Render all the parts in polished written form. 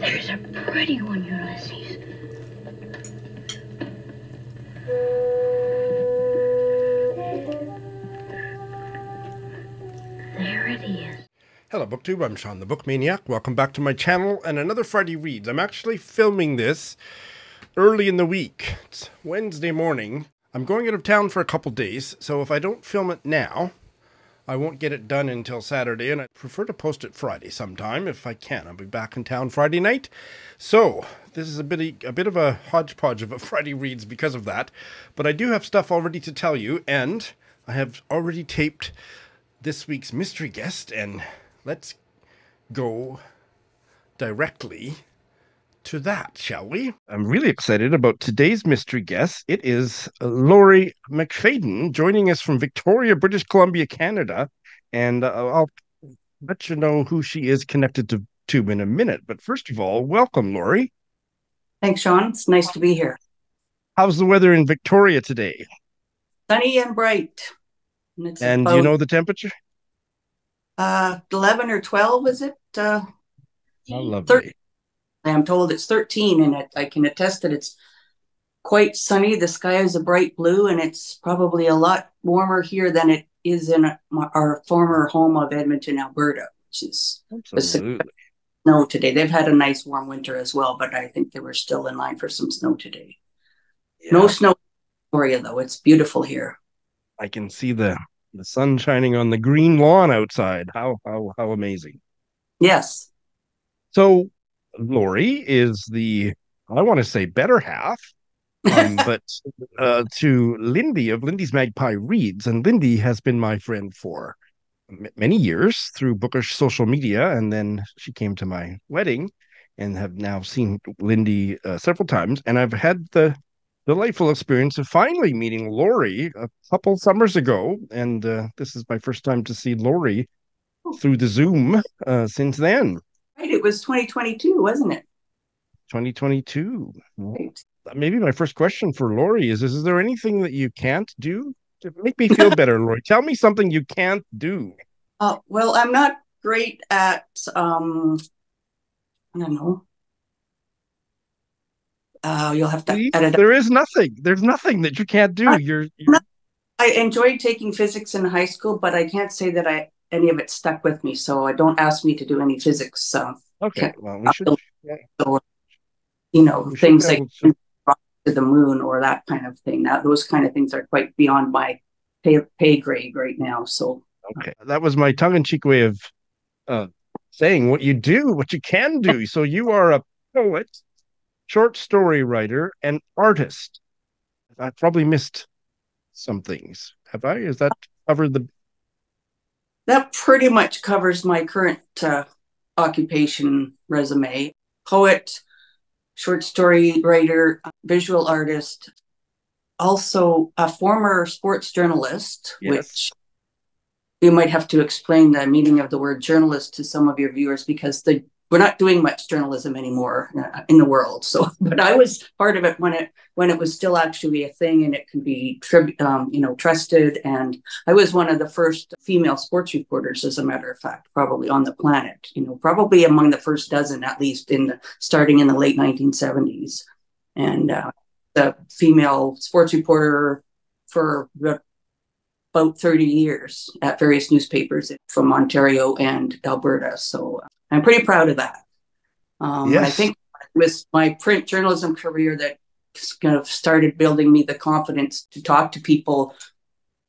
There's a pretty one, Ulysses. There it is. Hello BookTube, I'm Sean the Book Maniac. Welcome back to my channel and another Friday Reads. I'm actually filming this early in the week. It's Wednesday morning. I'm going out of town for a couple days, so if I don't film it now, I won't get it done until Saturday, and I prefer to post it Friday sometime if I can. I'll be back in town Friday night. So this is a bit of a hodgepodge of a Friday Reads because of that. But I do have stuff already to tell you, and I have already taped this week's mystery guest, and let's go directly to that, shall we? I'm really excited about today's mystery guest. It is Laurie McFadden joining us from Victoria, British Columbia, Canada. And I'll let you know who she is connected to in a minute. But first of all, welcome, Laurie. Thanks, Sean. It's nice to be here. How's the weather in Victoria today? Sunny and bright. And do you know the temperature? 11 or 12, is it? How lovely. 13. I'm told it's 13, and I can attest that it's quite sunny. The sky is a bright blue, and it's probably a lot warmer here than it is in our former home of Edmonton, Alberta, which is absolutely snow today. They've had a nice warm winter as well, but I think they were still in line for some snow today. Yeah. No snow in Victoria, though. It's beautiful here. I can see the sun shining on the green lawn outside. How amazing. Yes. So Laurie is I want to say better half, but to Lindy of Lindy's Magpie Reads. And Lindy has been my friend for many years through bookish social media. And then she came to my wedding and have now seen Lindy several times. And I've had the delightful experience of finally meeting Laurie a couple summers ago. And this is my first time to see Laurie through the Zoom since then. Right, it was 2022, wasn't it? 2022. Right. Maybe my first question for Laurie is there anything that you can't do to make me feel better, Laurie? Tell me something you can't do. Well, I'm not great at, I don't know. You'll have to edit. There's nothing that you can't do. I enjoyed taking physics in high school, but I can't say that any of it stuck with me. So don't ask me to do any physics. Okay, well, we should. Or, things like to the moon or that kind of thing. Now, those kind of things are quite beyond my pay grade right now. So okay, that was my tongue-in-cheek way of saying what you can do. So you are a poet, short story writer, and artist. I probably missed some things. Have I? Is that covered the? That pretty much covers my current occupation resume. Poet, short story writer, visual artist, also a former sports journalist, yes. Which you might have to explain the meaning of the word journalist to some of your viewers because we're not doing much journalism anymore in the world. So, but I was part of it when it was still actually a thing, and it can be trusted. And I was one of the first female sports reporters, as a matter of fact, probably on the planet. Probably among the first dozen, at least starting in the late 1970s. And the female sports reporter for about 30 years at various newspapers from Ontario and Alberta. So I'm pretty proud of that. Yes. I think it was my print journalism career that kind of started building me the confidence to talk to people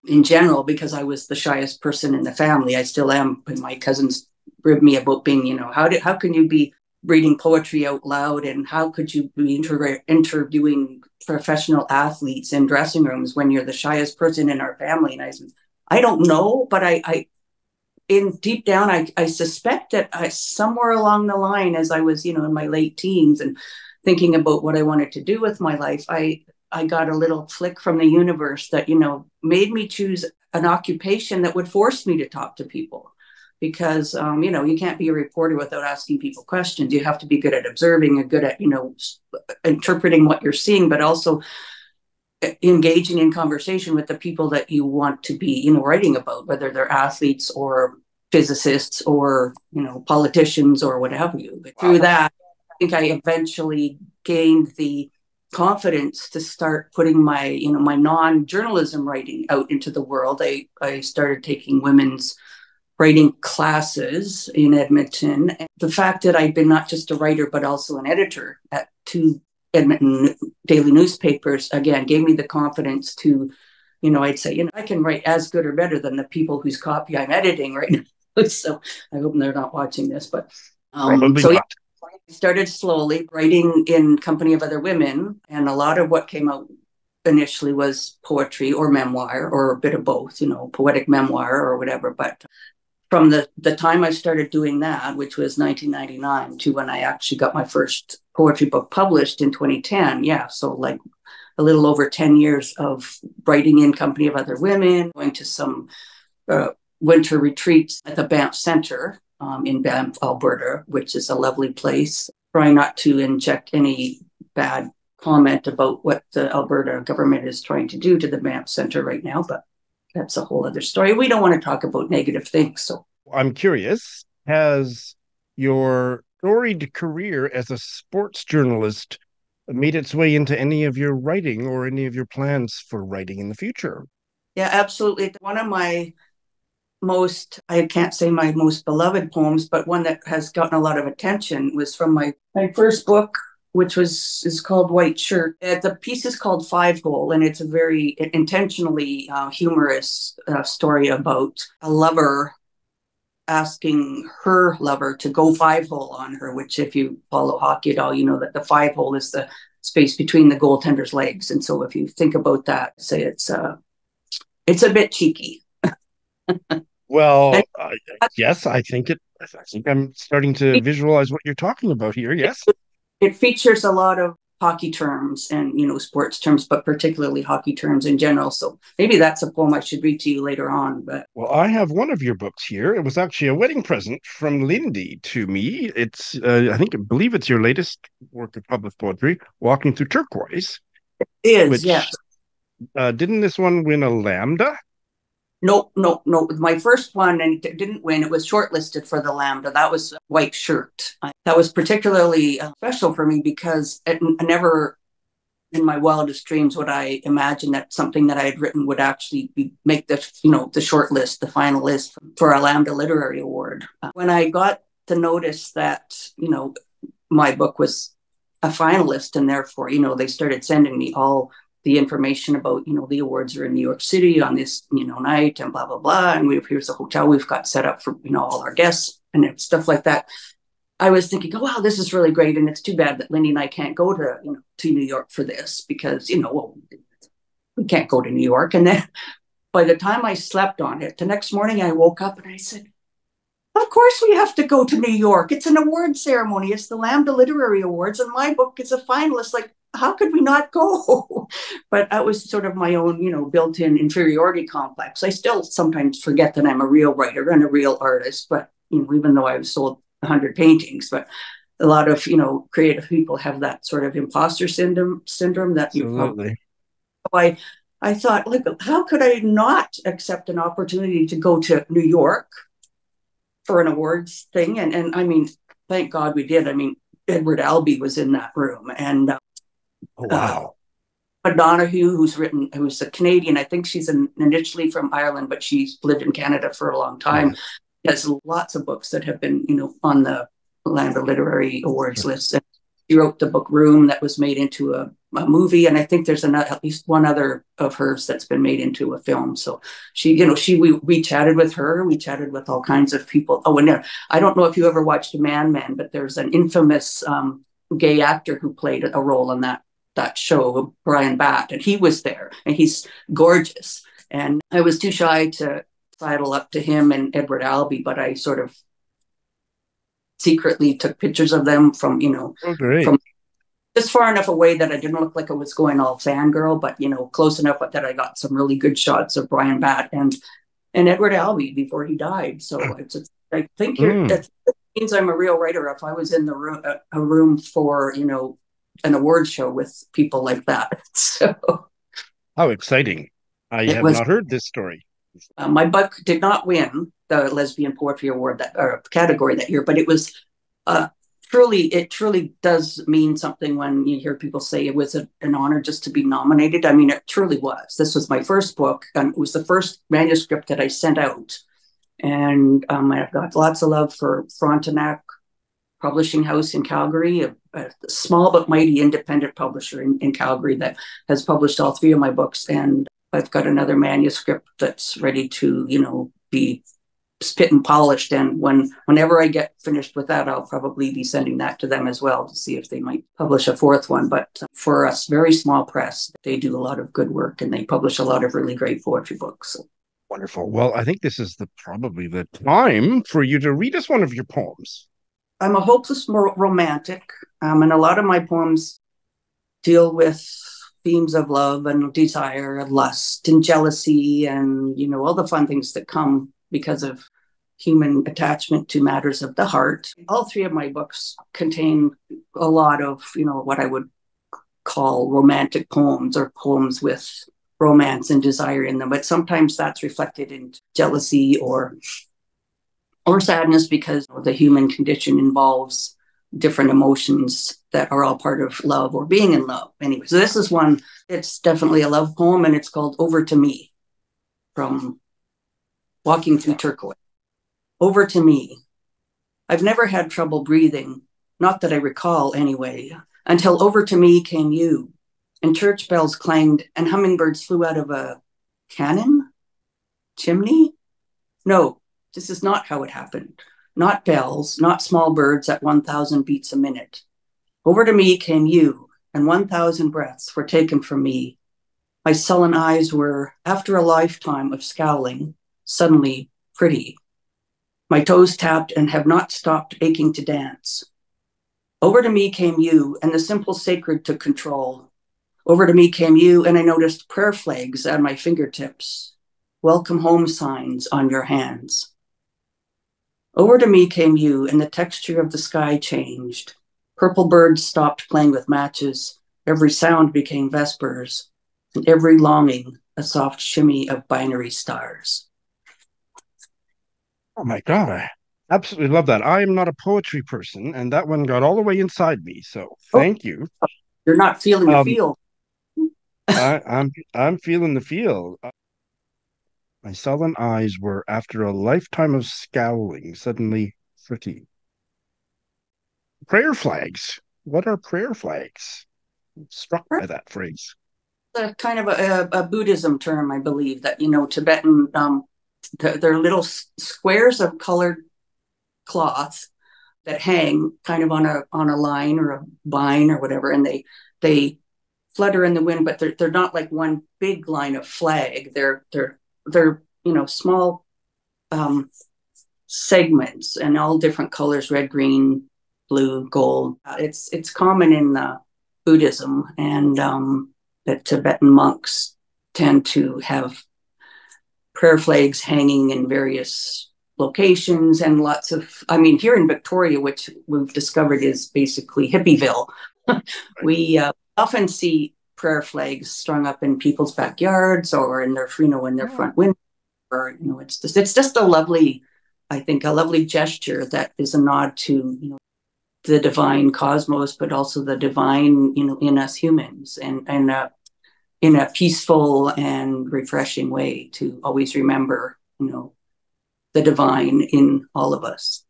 in general, because I was the shyest person in the family. I still am. But my cousins rib me about being, how can you be reading poetry out loud, and how could you be interviewing professional athletes in dressing rooms when you're the shyest person in our family? And I said, I don't know, but deep down, I suspect that somewhere along the line, as I was, in my late teens and thinking about what I wanted to do with my life, I got a little flick from the universe that, made me choose an occupation that would force me to talk to people. Because, you can't be a reporter without asking people questions. You have to be good at observing and good at, interpreting what you're seeing, but also engaging in conversation with the people that you want to be, writing about, whether they're athletes or physicists or, politicians or what have you. But through that, I think I eventually gained the confidence to start putting my non-journalism writing out into the world. I started taking women's writing classes in Edmonton. And the fact that I'd been not just a writer, but also an editor at 2 Edmonton daily newspapers, again, gave me the confidence to, I'd say, I can write as good or better than the people whose copy I'm editing right now. So I hope they're not watching this, but Probably not. I started slowly writing in company of other women, and a lot of what came out initially was poetry or memoir or a bit of both, poetic memoir or whatever. But from the time I started doing that, which was 1999, to when I actually got my first poetry book published in 2010, so like a little over 10 years of writing in company of other women, going to some winter retreats at the Banff Centre in Banff, Alberta, which is a lovely place. Trying not to inject any bad comment about what the Alberta government is trying to do to the Banff Centre right now, but that's a whole other story. We don't want to talk about negative things. So I'm curious, has your storied career as a sports journalist made its way into any of your writing or any of your plans for writing in the future? Yeah, absolutely. One of my I can't say my most beloved poems, but one that has gotten a lot of attention was from my first book, which is called White Shirt. The piece is called Five Hole, and it's a very intentionally humorous story about a lover asking her lover to go 5-hole on her, which if you follow hockey at all, you know that the 5-hole is the space between the goaltender's legs. And so if you think about that, say it's a bit cheeky. Well, yes, I think I'm starting to visualize what you're talking about here. Yes. It features a lot of hockey terms and, sports terms, but particularly hockey terms in general. So maybe that's a poem I should read to you later on. But well, I have one of your books here. It was actually a wedding present from Lindy to me. It's, I believe it's your latest work of published poetry, Walking Through Turquoise. It is, which, yes. Didn't this one win a Lambda? No. My first one, and it didn't win. It was shortlisted for the Lambda. That was White Shirt. That was particularly special for me because I never, in my wildest dreams, would I imagine that something that I had written would actually make the short list, the final list for a Lambda Literary Award. When I got the notice that, my book was a finalist, and therefore, they started sending me all the information about, the awards are in New York City on this, night and blah, blah, blah. And here's a hotel we've got set up for, all our guests and stuff like that. I was thinking, oh, wow, this is really great. And it's too bad that Lindy and I can't go to, to New York for this because, we can't go to New York. And then by the time I slept on it, the next morning I woke up and I said, of course we have to go to New York. It's an award ceremony. It's the Lambda Literary Awards. And my book is a finalist. Like, how could we not go? But that was sort of my own, built-in inferiority complex. I still sometimes forget that I'm a real writer and a real artist, but even though I've sold 100 paintings, but a lot of, creative people have that sort of imposter syndrome that you probably. I thought, like, how could I not accept an opportunity to go to New York for an awards thing? And I mean, thank God we did. I mean, Edward Albee was in that room, and wow. Donahue, who's a Canadian. I think she's initially from Ireland, but she's lived in Canada for a long time. Has lots of books that have been, on the Lambda Literary Awards list. And she wrote the book Room that was made into a movie, and I think there's at least one other of hers that's been made into a film. So we chatted with her. We chatted with all kinds of people. Oh, and I don't know if you ever watched Man Men, but there's an infamous gay actor who played a role in that show, Brian Batt, and he was there, and he's gorgeous. And I was too shy to sidle up to him and Edward Albee, but I sort of secretly took pictures of them from from just far enough away that I didn't look like I was going all fangirl, but close enough that I got some really good shots of Brian Batt and Edward Albee before he died. So I think that means I'm a real writer if I was in a room for an award show with people like that. So how exciting. I have not heard this story. My book did not win the Lesbian Poetry Award or category that year, but it was it truly does mean something when you hear people say it was an honor just to be nominated. I mean, it truly was. This was my first book, and it was the first manuscript that I sent out. And I've got lots of love for Frontenac Publishing House in Calgary, a small but mighty independent publisher in Calgary that has published all three of my books. And I've got another manuscript that's ready to, be spit and polished. And whenever I get finished with that, I'll probably be sending that to them as well to see if they might publish a fourth one. But for us, very small press, they do a lot of good work and they publish a lot of really great poetry books. So. Wonderful. Well, I think this is probably the time for you to read us one of your poems. I'm a hopeless romantic, and a lot of my poems deal with themes of love and desire and lust and jealousy and, all the fun things that come because of human attachment to matters of the heart. All three of my books contain a lot of, what I would call romantic poems or poems with romance and desire in them. But sometimes that's reflected in jealousy or sadness because the human condition involves different emotions that are all part of love or being in love. Anyway, so this is one, it's definitely a love poem, and it's called Over to Me from Walking Through Turquoise. Over to me. I've never had trouble breathing, not that I recall anyway, until over to me came you, and church bells clanged and hummingbirds flew out of a cannon? Chimney? No. This is not how it happened. Not bells, not small birds at 1,000 beats a minute. Over to me came you, and 1,000 breaths were taken from me. My sullen eyes were, after a lifetime of scowling, suddenly pretty. My toes tapped and have not stopped aching to dance. Over to me came you, and the simple sacred took control. Over to me came you, and I noticed prayer flags at my fingertips. Welcome home signs on your hands. Over to me came you, and the texture of the sky changed. Purple birds stopped playing with matches. Every sound became vespers, and every longing a soft shimmy of binary stars. Oh my God, I absolutely love that. I am not a poetry person, and that one got all the way inside me. So thank you. You're not feeling the feel. I'm feeling the feel. My sullen eyes were, after a lifetime of scowling, suddenly pretty. Prayer flags. What are prayer flags? I'm struck by that phrase. It's a kind of a Buddhism term, I believe, that, Tibetan, they're little squares of colored cloth that hang kind of on a line or a vine or whatever, and they flutter in the wind, but they're not like one big line of flag. They're small segments and all different colors: red, green, blue, gold. It's common in Buddhism, and that Tibetan monks tend to have prayer flags hanging in various locations, and lots of, here in Victoria, which we've discovered is basically Hippieville, we often see prayer flags strung up in people's backyards or in their, in their front window. Or, it's just a lovely gesture that is a nod to, the divine cosmos, but also the divine, in us humans, and in a peaceful and refreshing way to always remember, the divine in all of us.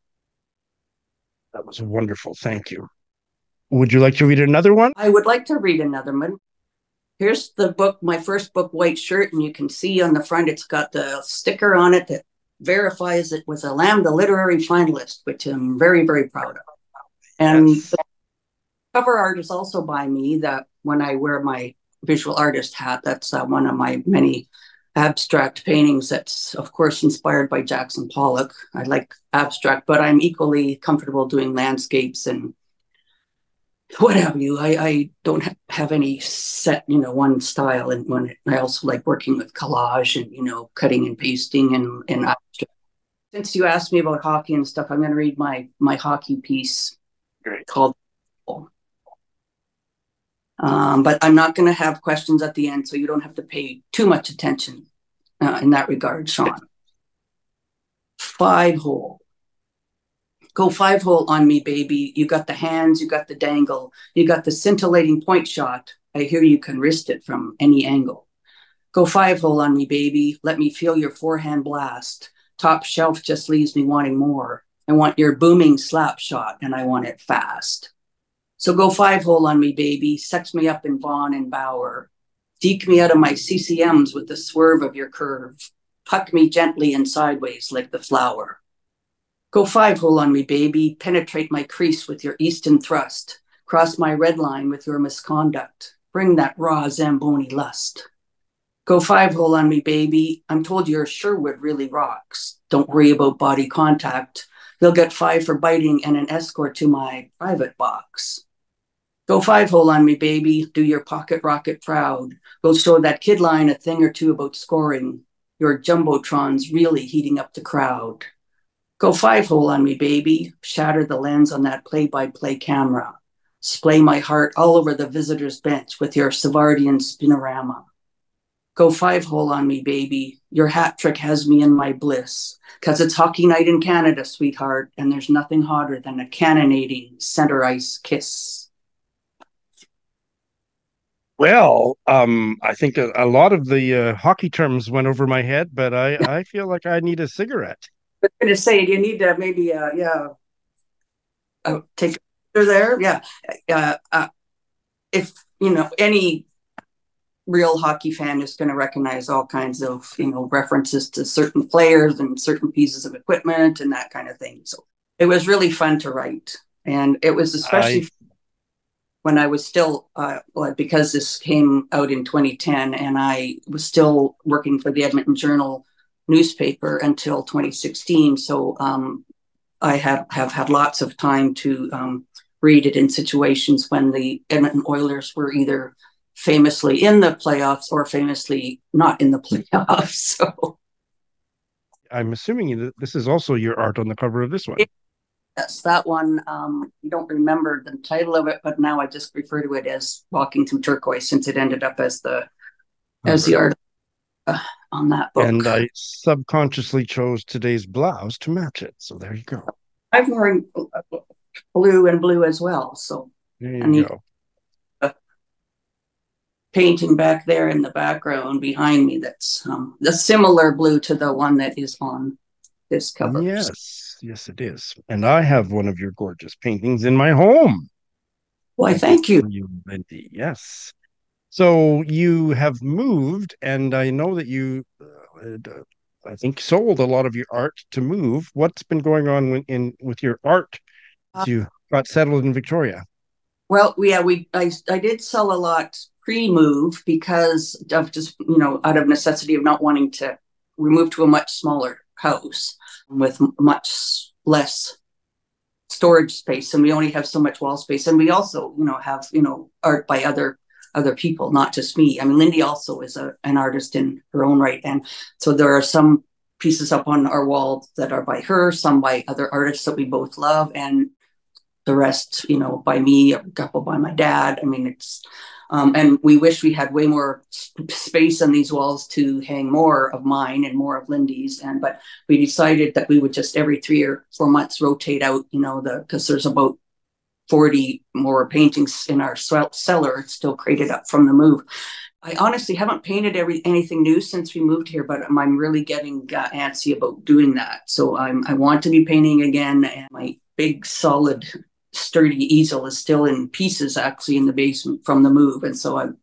That was wonderful. Thank you. Would you like to read another one? I would like to read another one. Here's the book, my first book, White Shirt, and you can see on the front, it's got the sticker on it that verifies it was a Lambda Literary Finalist, which I'm very, very proud of. And yes. The cover art is also by me, that when I wear my visual artist hat, that's one of my many abstract paintings that's, of course, inspired by Jackson Pollock. I like abstract, but I'm equally comfortable doing landscapes and what have you. I don't have any set, one style, and one. I also like working with collage and, cutting and pasting and abstract. Since you asked me about hockey and stuff, I'm going to read my hockey piece. Great. Called. But I'm not going to have questions at the end, so you don't have to pay too much attention. in that regard, Sean. 5-hole. Go 5-hole on me, baby. You got the hands, you got the dangle, you got the scintillating point shot. I hear you can wrist it from any angle. Go 5-hole on me, baby. Let me feel your forehand blast. Top shelf just leaves me wanting more. I want your booming slap shot, and I want it fast. So go 5-hole on me, baby. Sex me up in Vaughn and Bauer. Deke me out of my CCMs with the swerve of your curve. Puck me gently and sideways like the flower. Go 5-hole on me, baby. Penetrate my crease with your Easton thrust. Cross my red line with your misconduct. Bring that raw Zamboni lust. Go 5-hole on me, baby. I'm told your Sherwood really rocks. Don't worry about body contact. You'll get 5 for biting and an escort to my private box. Go 5-hole on me, baby. Do your pocket rocket proud. We'll show that kid line a thing or two about scoring. Your Jumbotron's really heating up the crowd. Go 5-hole on me, baby. Shatter the lens on that play-by-play camera. Splay my heart all over the visitor's bench with your Savardian spinorama. Go 5-hole on me, baby. Your hat trick has me in my bliss. 'Cause it's hockey night in Canada, sweetheart, and there's nothing hotter than a cannonading center ice kiss. Well, I think a lot of the hockey terms went over my head, but I feel like I need a cigarette. I was going to say, you need to maybe, take a picture there. Yeah. If, any real hockey fan is going to recognize all kinds of, references to certain players and certain pieces of equipment and that kind of thing. So it was really fun to write. And it was especially when I was still, because this came out in 2010 and I was still working for the Edmonton Journal newspaper until 2016. So I have had lots of time to read it in situations when the Edmonton Oilers were either famously in the playoffs or famously not in the playoffs. So I'm assuming that this is also your art on the cover of this one. yes, that one, you don't remember the title of it, but now I just refer to it as Walking Through Turquoise since it ended up as the art on that book. And I subconsciously chose today's blouse to match it. So there you go. I'm wearing blue as well. So there you go. Painting back there in the background behind me that's the similar blue to the one that is on this cover. Yes, it is. And I have one of your gorgeous paintings in my home. Why, thank you. Lindy. Yes. So you have moved, and I know that you, I think, sold a lot of your art to move. What's been going on with your art as you got settled in Victoria? Well, yeah, I did sell a lot pre-move because of just, out of necessity of not wanting to. We moved to a much smaller house with much less storage space, and we only have so much wall space. And we also, have, art by other people, not just me. I mean, Lindy also is an artist in her own right. And so there are some pieces up on our wall that are by her, some by other artists that we both love, and the rest, by me, a couple by my dad. I mean, it's, and we wish we had way more space on these walls to hang more of mine and more of Lindy's. But we decided that we would just every 3 or 4 months rotate out, because there's about 40 more paintings in our cellar. It's still crated up from the move. I honestly haven't painted anything new since we moved here, but I'm really getting antsy about doing that. So I want to be painting again, and my big solid sturdy easel is still in pieces actually in the basement from the move. And so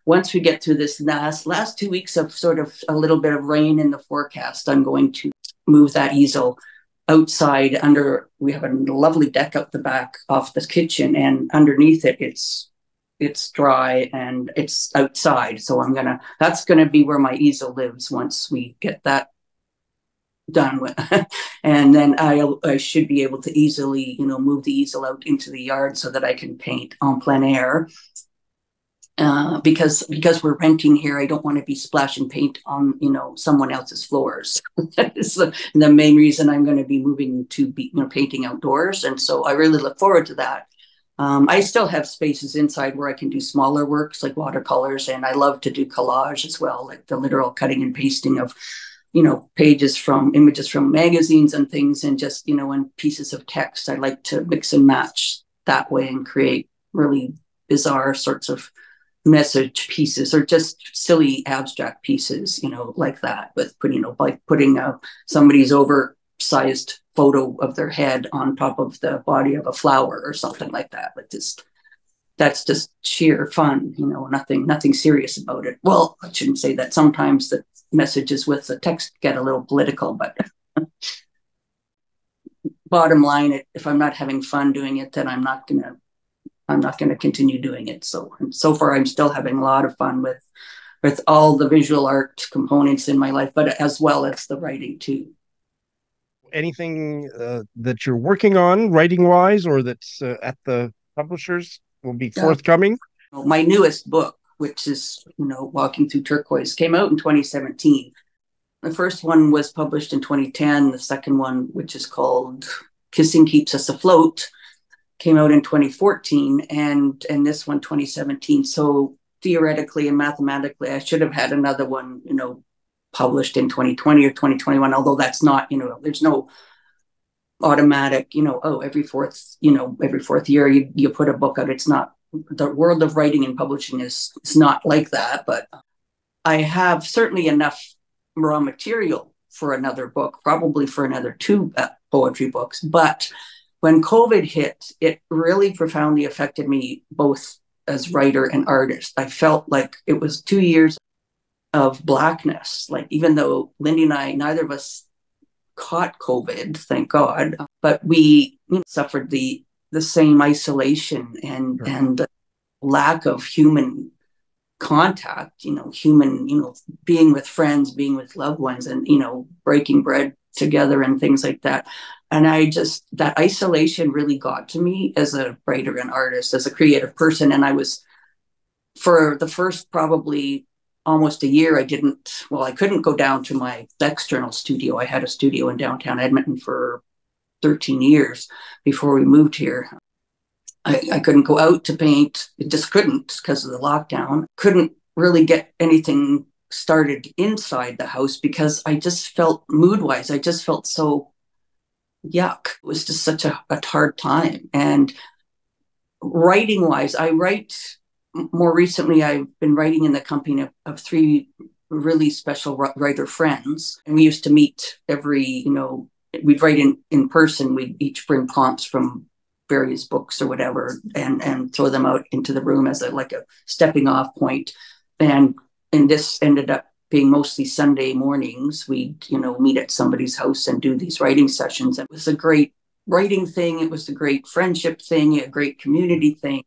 once we get through this last 2 weeks of sort of a little bit of rain in the forecast, I'm going to move that easel outside we have a lovely deck out the back off the kitchen, and underneath it, it's dry and it's outside. So that's going to be where my easel lives once we get that done with. And then I should be able to easily, move the easel out into the yard so that I can paint en plein air. Because we're renting here, I don't want to be splashing paint on, someone else's floors. That is the main reason I'm going to be moving to be, painting outdoors. And so I really look forward to that. I still have spaces inside where I can do smaller works like watercolors, and I love to do collage as well, like the literal cutting and pasting of, pages from images from magazines and things, and just, and pieces of text. I like to mix and match that way and create really bizarre sorts of message pieces or just silly abstract pieces, like that, with putting somebody's oversized photo of their head on top of the body of a flower or something like that. Like that's just sheer fun, nothing serious about it. Well, I shouldn't say that. Sometimes the messages with the text get a little political, but bottom line, if I'm not having fun doing it, then I'm not gonna continue doing it. So far, I'm still having a lot of fun with all the visual art components in my life, but as well as the writing too. Anything that you're working on writing wise, or that's at the publishers will be forthcoming? My newest book, which is, Walking Through Turquoise, came out in 2017. The first one was published in 2010. The second one, which is called Kissing Keeps Us Afloat, came out in 2014, and this one 2017. So theoretically and mathematically, I should have had another one, published in 2020 or 2021, although that's not, there's no automatic, every fourth year you put a book out. It's not, the world of writing and publishing is not like that, but I have certainly enough raw material for another book, probably for another 2 poetry books. But when COVID hit, it really profoundly affected me both as writer and artist. I felt like it was 2 years of blackness. Like, even though Lindy and I, neither of us caught COVID, thank God, but we suffered the same isolation and the lack of human contact, being with friends, being with loved ones, and, breaking bread together and things like that. And that isolation really got to me as a writer and artist, as a creative person. And I was, for the first probably almost a year, I couldn't go down to my external studio. I had a studio in downtown Edmonton for 13 years before we moved here. I couldn't go out to paint. It just couldn't because of the lockdown. Couldn't really get anything started inside the house because I just felt, mood-wise, I just felt so yuck. It was just such a hard time. And writing-wise, I write, more recently, I've been writing in the company of 3 really special writer friends. And we used to meet we'd write in person. We'd each bring prompts from various books or whatever and throw them out into the room as a stepping off point. And this ended up being mostly Sunday mornings. We'd, meet at somebody's house and do these writing sessions. It was a great writing thing. It was a great friendship thing, a great community thing.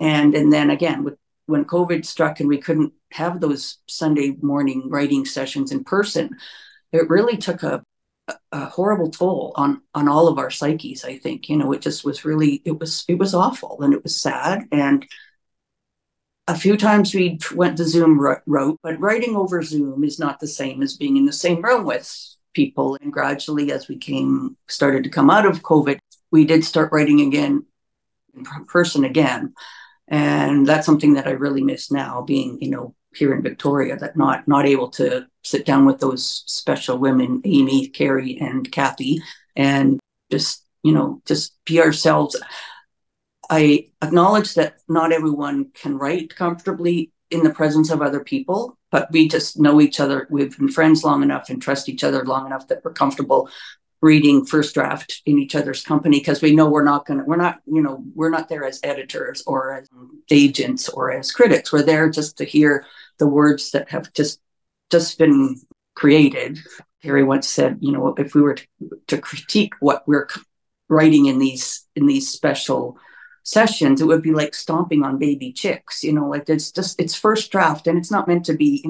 And then again, when COVID struck and we couldn't have those Sunday morning writing sessions in person, it really took a horrible toll on all of our psyches. I think, it just was really, it was awful and it was sad. And a few times we went to Zoom wrote, but writing over Zoom is not the same as being in the same room with people. And gradually, as we started to come out of COVID, we did start writing again in person again. And that's something that I really miss now, being, here in Victoria, that not able to sit down with those special women, Amy, Carrie, and Kathy, and just be ourselves. I acknowledge that not everyone can write comfortably in the presence of other people, but we just know each other. We've been friends long enough and trust each other long enough that we're comfortable reading first draft in each other's company, because we know we're not there as editors or as agents or as critics. We're there just to hear the words that have just been created. Carrie once said, if we were to critique what we're writing in these special sessions, it would be like stomping on baby chicks. It's first draft, and it's not meant to be,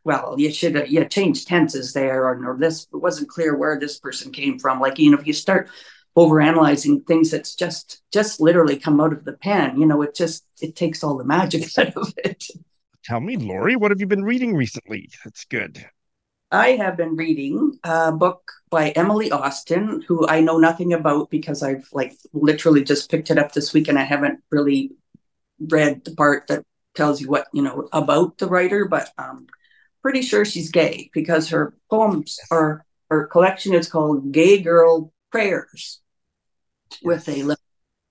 well, you changed tenses there, or this, it wasn't clear where this person came from. If you start overanalyzing things that's just literally come out of the pen, it takes all the magic out of it. Tell me, Lori, what have you been reading recently? That's good. I have been reading a book by Emily Austin, who I know nothing about because I've like literally just picked it up this week and I haven't really read the part that tells you what, about the writer, but pretty sure she's gay because her poems or her collection is called Gay Girl Prayers with a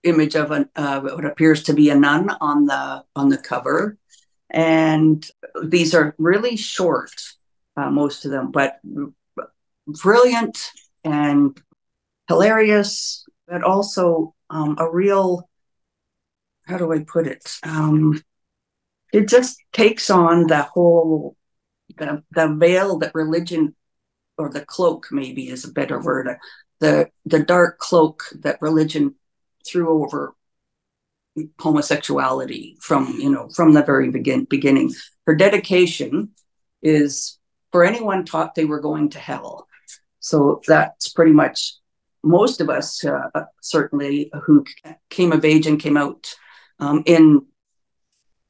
image of what appears to be a nun on the cover. And these are really short, most of them, but brilliant and hilarious, but also a real, how do I put it? It just takes on the whole, the veil that religion, or the cloak maybe is a better word, the dark cloak that religion threw over homosexuality from the very beginning. Her dedication is for anyone taught they were going to hell. So that's pretty much most of us, certainly, who came of age and came out in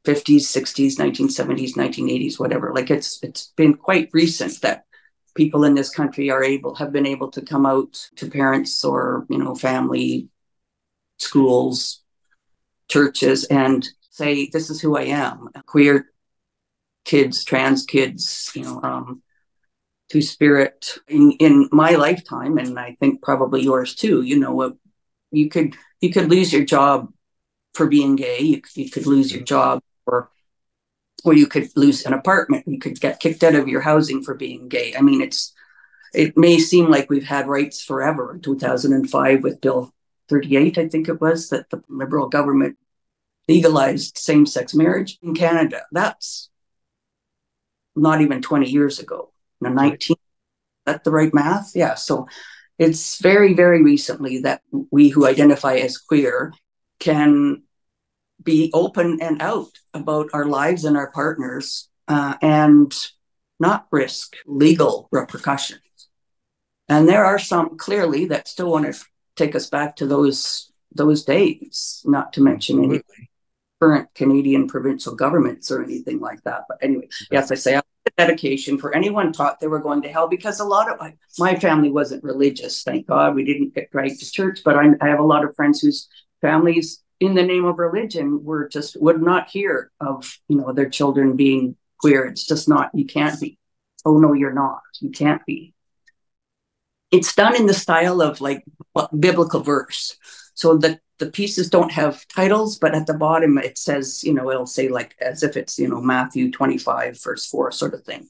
50s, 60s, 1970s, 1980s, whatever. Like it's been quite recent that people in this country have been able to come out to parents or family, schools, churches, and say, this is who I am. Queer kids, trans kids, Two-Spirit. In my lifetime, and I think probably yours too, you could lose your job for being gay. You could lose your job, or you could lose an apartment. You could get kicked out of your housing for being gay. I mean, it may seem like we've had rights forever. In 2005 with Bill 38, I think it was, that the Liberal government legalized same-sex marriage in Canada. That's not even 20 years ago. 19, is that the right math? Yeah. So it's very, very recently that we who identify as queer can be open and out about our lives and our partners, and not risk legal repercussions. And there are some clearly that still want to take us back to those days, not to mention any current Canadian provincial governments or anything like that. But anyway, yes, I say dedication for anyone taught they were going to hell, because a lot of my family wasn't religious. Thank God we didn't get dragged to church, but I have a lot of friends whose families, in the name of religion, would not hear of their children being queer. It's just not. You can't be. Oh no, you're not. You can't be. It's done in the style of like biblical verse, so that the pieces don't have titles, but at the bottom it says, it'll say, like, as if it's Matthew 25 verse 4 sort of thing.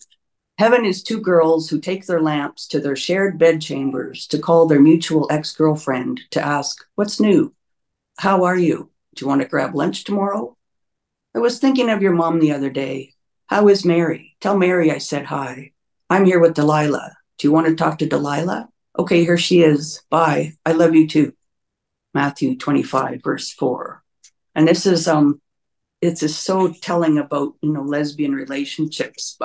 Heaven is two girls who take their lamps to their shared bedchambers to call their mutual ex-girlfriend to ask, what's new? How are you? Do you want to grab lunch tomorrow? I was thinking of your mom the other day. How is Mary? Tell Mary I said hi. I'm here with Delilah. Do you want to talk to Delilah? Okay, here she is. Bye. I love you too. Matthew 25, verse 4. And this is it's just so telling about lesbian relationships.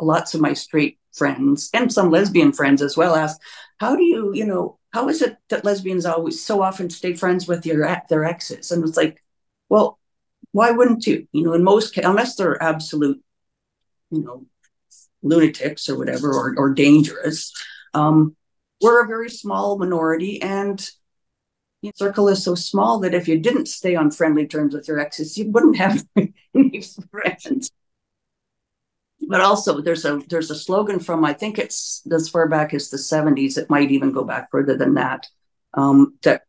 Lots of my straight friends and some lesbian friends as well ask, how do you how is it that lesbians always so often stay friends with their exes? And it's like, well, why wouldn't you? In most cases, unless they're absolute lunatics or whatever, or dangerous, we're a very small minority, and the circle is so small that if you didn't stay on friendly terms with your exes, you wouldn't have any friends. But also, there's a slogan from, I think it's as far back as the 70s. It might even go back further than that. That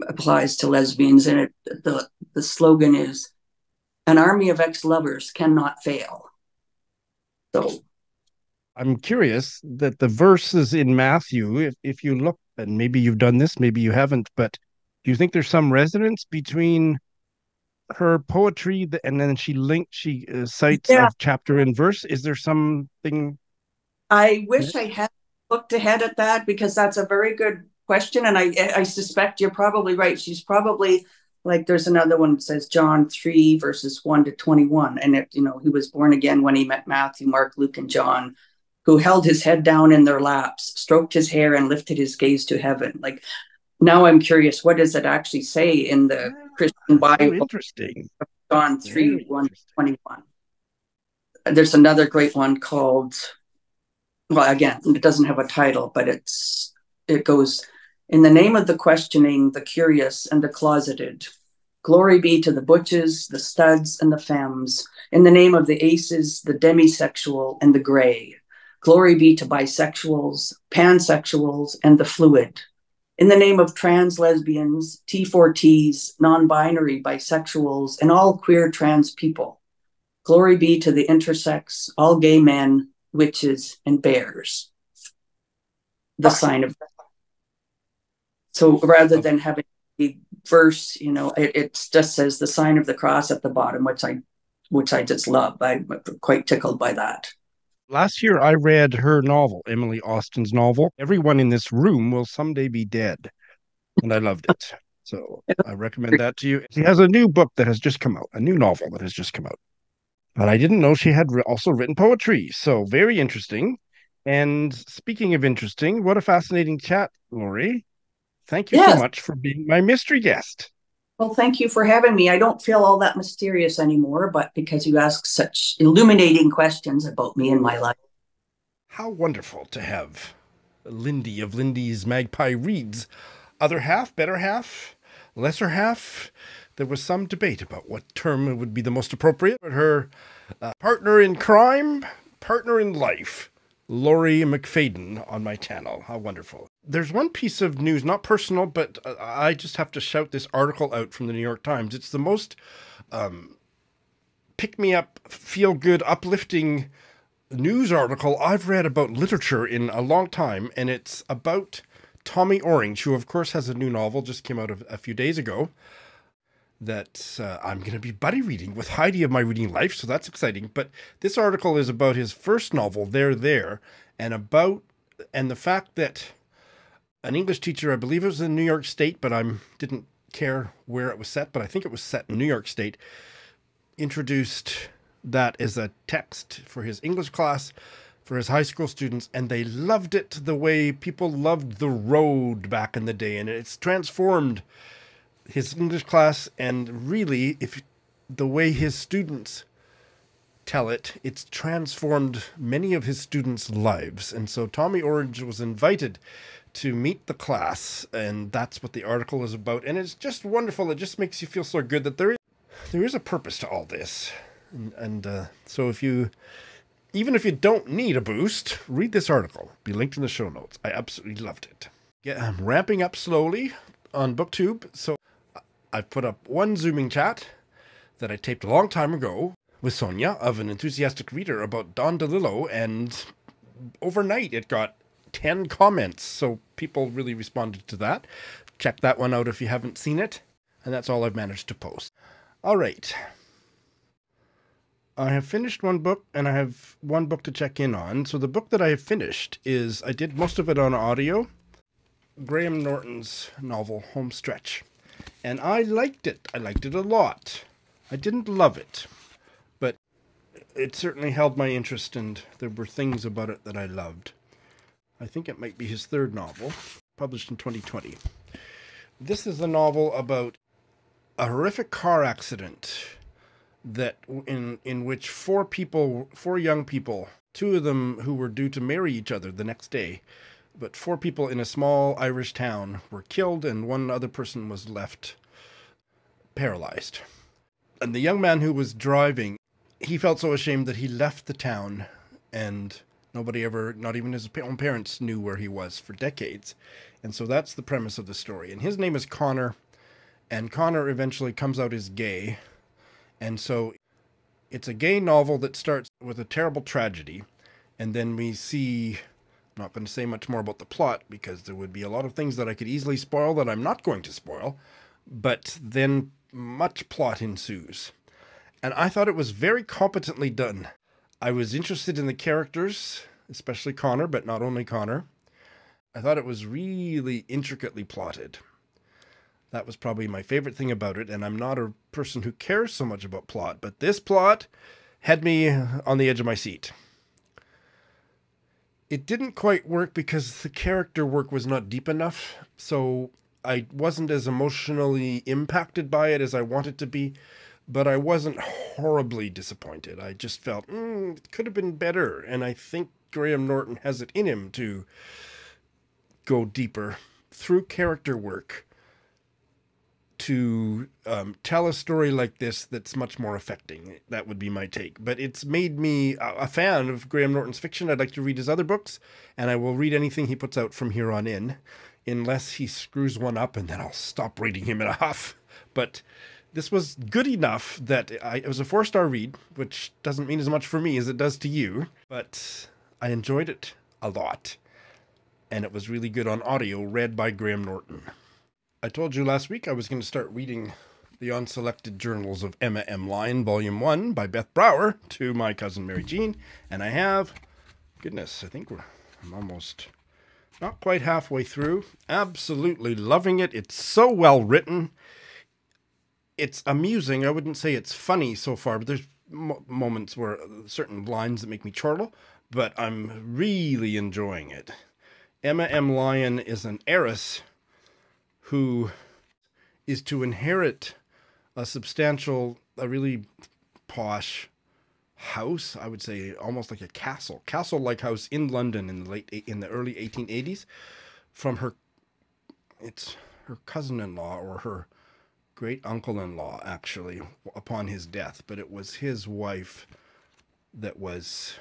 applies to lesbians, and the slogan is, "An army of ex-lovers cannot fail." So, I'm curious that the verses in Matthew, if you look, and maybe you've done this, maybe you haven't, but do you think there's some resonance between her poetry and then she cites yeah, a chapter and verse? Is there something? I wish I had looked ahead at that, because that's a very good question, and I suspect you're probably right. She's probably, like, there's another one that says John 3 verses 1 to 21, and he was born again when he met Matthew, Mark, Luke, and John, who held his head down in their laps, stroked his hair, and lifted his gaze to heaven. Like, now I'm curious, what does it actually say in the Christian Bible? So interesting. John 3, 1 to 21. There's another great one called, well, again, it doesn't have a title, but it goes, in the name of the questioning, the curious, and the closeted. Glory be to the butches, the studs, and the femmes. In the name of the aces, the demisexual, and the gray. Glory be to bisexuals, pansexuals, and the fluid. In the name of trans lesbians, T4Ts, non-binary bisexuals, and all queer trans people. Glory be to the intersex, all gay men, witches, and bears. The sign of. So rather than having the verse, it just says the sign of the cross at the bottom, which I just love. I'm quite tickled by that. Last year, I read her novel, Emily Austen's novel, Everyone in This Room Will Someday Be Dead. And I loved it. So I recommend that to you. She has a new book that has just come out, a new novel that has just come out. But I didn't know she had also written poetry. So very interesting. And speaking of interesting, what a fascinating chat, Lori. Thank you so much for being my mystery guest. Well, thank you for having me. I don't feel all that mysterious anymore, but because you ask such illuminating questions about me and my life. How wonderful to have Lindy of Lindy's Magpie Reads. Other half, better half, lesser half. There was some debate about what term would be the most appropriate. But her partner in crime, partner in life, Lori McFadden on my channel. How wonderful. There's one piece of news, not personal, but I just have to shout this article out from the New York Times. It's the most pick-me-up, feel-good, uplifting news article I've read about literature in a long time, and it's about Tommy Orange, who of course has a new novel, just came out a few days ago, that I'm going to be buddy reading with Heidi of My Reading Life, so that's exciting. But this article is about his first novel, There, and the fact that an English teacher, I believe it was in New York State, but I didn't care where it was set, but I think it was set in New York State, introduced that as a text for his English class, for his high school students, and they loved it the way people loved The Road back in the day, and it's transformed his English class, and really, if the way his students tell it, it's transformed many of his students' lives. And so Tommy Orange was invited to meet the class, and that's what the article is about. And it's just wonderful. It just makes you feel so good that there is a purpose to all this. And so even if you don't need a boost, read this article. It'll be linked in the show notes. I absolutely loved it. Yeah, I'm ramping up slowly on BookTube. So I've put up one Zooming chat that I taped a long time ago with Sonia of An Enthusiastic Reader about Don DeLillo, and overnight it got 10 comments. So people really responded to that. Check that one out if you haven't seen it. And that's all I've managed to post. All right. I have finished one book, and I have one book to check in on. So the book that I have finished is, I did most of it on audio, Graham Norton's novel, Homestretch. And I liked it. I liked it a lot. I didn't love it, but it certainly held my interest, and there were things about it that I loved. I think it might be his third novel, published in 2020. This is a novel about a horrific car accident that in which four young people, two of them who were due to marry each other the next day, but four people in a small Irish town were killed, and one other person was left paralyzed. And the young man who was driving, he felt so ashamed that he left the town, and nobody ever, not even his own parents, knew where he was for decades. And so that's the premise of the story. And his name is Connor, and Connor eventually comes out as gay. And so it's a gay novel that starts with a terrible tragedy, and then we see, I'm not going to say much more about the plot because there would be a lot of things that I could easily spoil that I'm not going to spoil, but then much plot ensues. And I thought it was very competently done. I was interested in the characters, especially Connor, but not only Connor. I thought it was really intricately plotted. That was probably my favorite thing about it, and I'm not a person who cares so much about plot, but this plot had me on the edge of my seat. It didn't quite work because the character work was not deep enough, so I wasn't as emotionally impacted by it as I wanted to be, but I wasn't horribly disappointed. I just felt, it could have been better. And I think Graham Norton has it in him to go deeper through character work to tell a story like this that's much more affecting. That would be my take. But it's made me a fan of Graham Norton's fiction. I'd like to read his other books, and I will read anything he puts out from here on in, unless he screws one up, and then I'll stop reading him in a huff. But this was good enough that it was a 4-star read, which doesn't mean as much for me as it does to you, but I enjoyed it a lot. And it was really good on audio, read by Graham Norton. I told you last week I was going to start reading the Unselected Journals of Emma M. Lyon, Volume 1 by Beth Brower to my cousin Mary Jean. And I have, goodness, I think I'm almost not quite halfway through. Absolutely loving it. It's so well written. It's amusing. I wouldn't say it's funny so far, but there's moments where certain lines that make me chortle, but I'm really enjoying it. Emma M. Lyon is an heiress who is to inherit a really posh house, I would say almost like a castle-like house in London in the early 1880s from her cousin-in-law or her great uncle-in-law, actually, upon his death. But it was his wife that was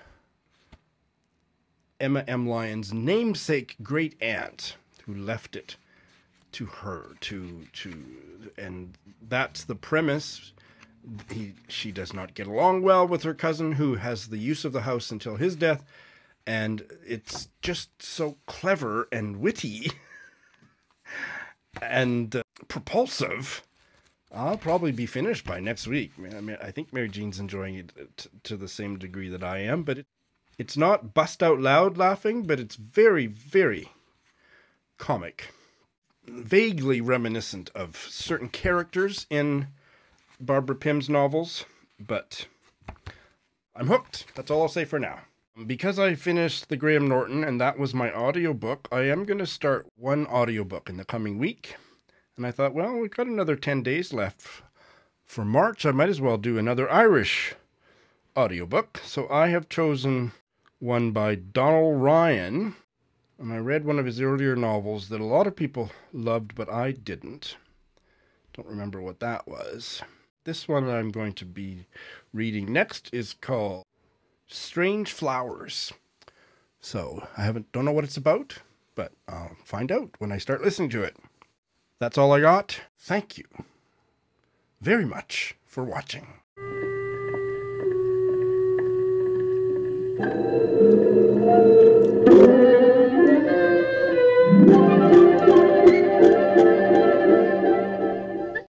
Emma M. Lyon's namesake great aunt who left it to her, and that's the premise. She does not get along well with her cousin, who has the use of the house until his death, and it's just so clever and witty and propulsive. I'll probably be finished by next week. I mean, I think Mary Jean's enjoying it to the same degree that I am, but it's not bust out loud laughing, but it's very, very comic. Vaguely reminiscent of certain characters in Barbara Pym's novels, but I'm hooked. That's all I'll say for now. Because I finished the Graham Norton, and that was my audiobook, I am going to start one audiobook in the coming week. And I thought, well, we've got another 10 days left for March. I might as well do another Irish audiobook. So I have chosen one by Donal Ryan. And I read one of his earlier novels that a lot of people loved, but I didn't. Don't remember what that was. This one I'm going to be reading next is called Strange Flowers. So don't know what it's about, but I'll find out when I start listening to it. That's all I got. Thank you very much for watching.